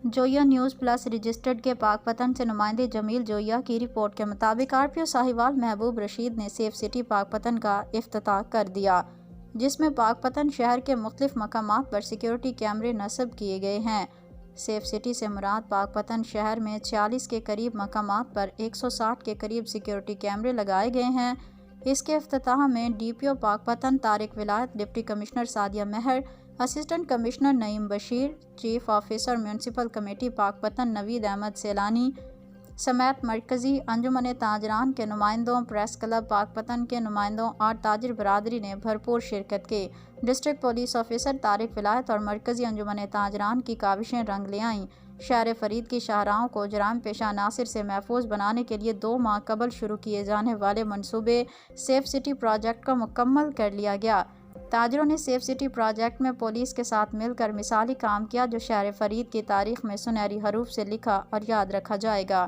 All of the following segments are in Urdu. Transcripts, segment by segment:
جویا نیوز پلس رجسٹرڈ کے پاک پتن سے نمائندے جمیل جویا کی رپورٹ کے مطابق RPO ساہیوال محبوب رشید نے سیف سٹی پاک پتن کا افتتاح کر دیا، جس میں پاک پتن شہر کے مختلف مقامات پر سیکیورٹی کیمرے نصب کیے گئے ہیں۔ سیف سٹی سے مراد پاک پتن شہر میں 46 کے قریب مقامات پر 160 کے قریب سیکیورٹی کیمرے لگائے گئے ہیں۔ اس کے افتتاح میں DPO پاک پتن طارق ولایت، deputy commissioner Sadia Mehr, assistant commissioner Naeem Bashir, chief officer municipal committee Pak Pattan نوید احمد سیلانی سمیت مرکزی انجمن تاجران کے نمائندوں، پریس کلب پاک پتن کے نمائندوں اور تاجر برادری نے بھرپور شرکت کی۔ ڈسٹرکٹ پولیس آفیسر طارق ولایت اور مرکزی انجمن تاجران کی کاوشیں رنگ لے آئیں۔ شہر فرید کی شاہراہوں کو جرائم پیشہ عناصر سے محفوظ بنانے کے لیے 2 ماہ قبل شروع کیے جانے والے منصوبے سیف سٹی پروجیکٹ کو مکمل کر لیا گیا۔ تاجروں نے سیف سٹی پروجیکٹ میں پولیس کے ساتھ مل کر مثالی کام کیا، جو شہر فرید کی تاریخ میں سنہری حروف سے لکھا اور یاد رکھا جائے گا۔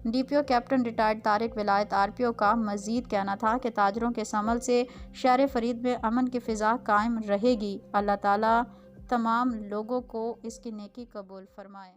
DPO کیپٹن ریٹائرڈ طارق ولایت RPO کا مزید کہنا تھا کہ تاجروں کے اس عمل سے شہر فرید میں امن کی فضا قائم رہے گی۔ اللہ تعالیٰ تمام لوگوں کو اس کی نیکی قبول فرمائے۔